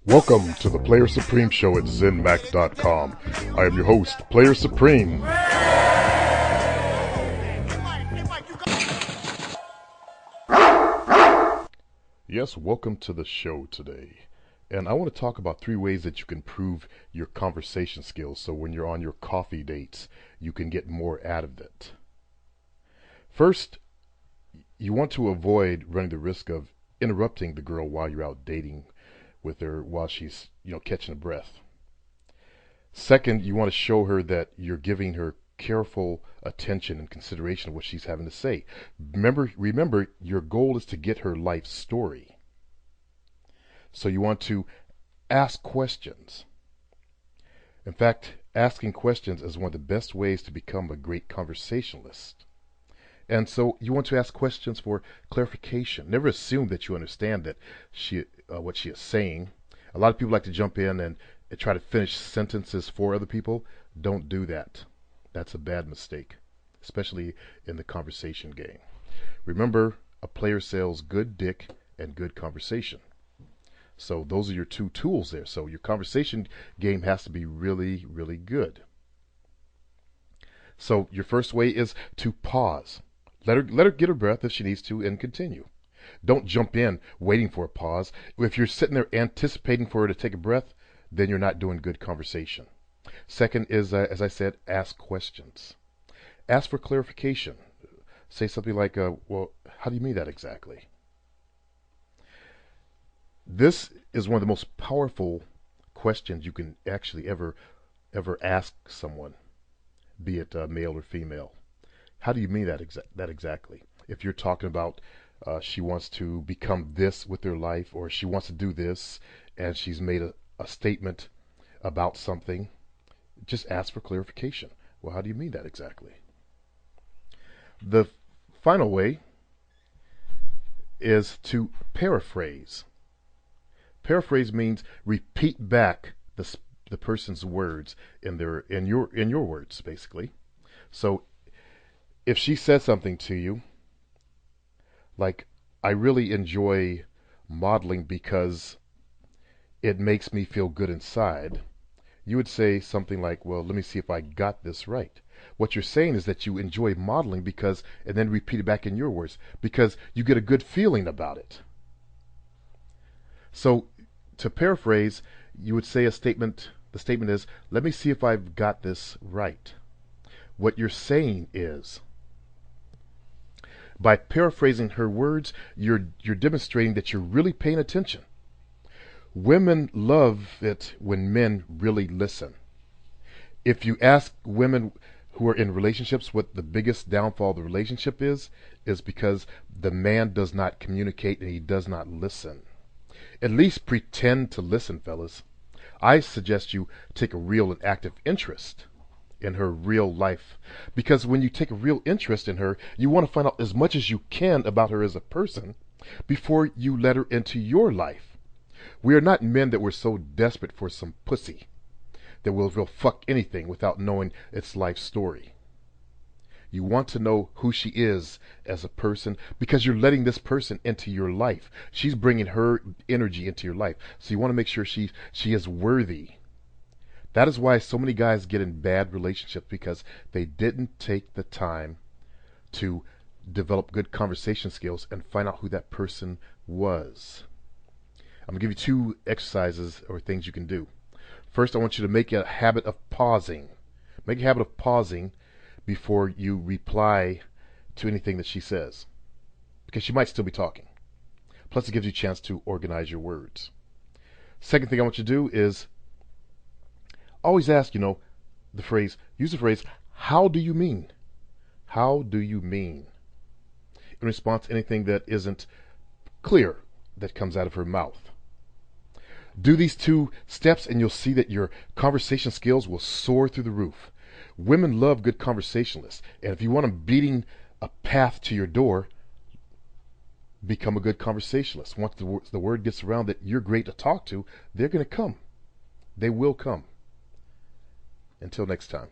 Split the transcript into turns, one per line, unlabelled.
Welcome to the Player Supreme Show at ZenMac.com. I am your host, Player Supreme. Yes, welcome to the show today. And I want to talk about 3 ways that you can improve your conversation skills so when you're on your coffee dates, you can get more out of it. First, you want to avoid running the risk of interrupting the girl while you're out dating with her while she's, catching a breath. Second, you want to show her that you're giving her careful attention and consideration of what she's having to say. Remember, your goal is to get her life story. So you want to ask questions. In fact, asking questions is one of the best ways to become a great conversationalist. And so you want to ask questions for clarification. Never assume that you understand that what she is saying. A lot of people like to jump in and try to finish sentences for other people. Don't do that. That's a bad mistake, especially in the conversation game. Remember, a player sells good dick and good conversation. So those are your 2 tools there. So your conversation game has to be really, really good. So your first way is to pause. Let her get her breath if she needs to and continue. Don't jump in waiting for a pause. If you're sitting there anticipating for her to take a breath, then you're not doing good conversation. Second is, as I said, ask questions. Ask for clarification. Say something like, well, how do you mean that exactly? This is one of the most powerful questions you can actually ever ask someone, be it male or female. How do you mean that exactly? If you're talking about she wants to become this with her life, or she wants to do this, and she's made a statement about something, just ask for clarification. Well, how do you mean that exactly? The final way is to paraphrase. Paraphrase means repeat back the person's words in your words, basically. So if she says something to you, like, I really enjoy modeling because it makes me feel good inside, you would say something like, well, let me see if I got this right. What you're saying is that you enjoy modeling because, and then repeat it back in your words, because you get a good feeling about it. So to paraphrase, you would say the statement is, let me see if I've got this right. What you're saying is, by paraphrasing her words, you're demonstrating that you're really paying attention. Women love it when men really listen. If you ask women who are in relationships what the biggest downfall of the relationship is because the man does not communicate and he does not listen. At least pretend to listen, fellas. I suggest you take a real and active interest in her real life, because when you take a real interest in her, you want to find out as much as you can about her as a person before you let her into your life. We are not men that we're so desperate for some pussy that we'll fuck anything without knowing its life story. You want to know who she is as a person because you're letting this person into your life. She's bringing her energy into your life. So you want to make sure she is worthy. That is why so many guys get in bad relationships, because they didn't take the time to develop good conversation skills and find out who that person was. I'm going to give you 2 exercises or things you can do. First, I want you to make a habit of pausing. Make a habit of pausing before you reply to anything that she says, because she might still be talking. Plus, it gives you a chance to organize your words. Second thing I want you to do is always ask, use the phrase, how do you mean? How do you mean? In response to anything that isn't clear that comes out of her mouth. Do these 2 steps and you'll see that your conversation skills will soar through the roof. Women love good conversationalists. And if you want them beating a path to your door, become a good conversationalist. Once the word gets around that you're great to talk to, they're going to come. They will come. Until next time.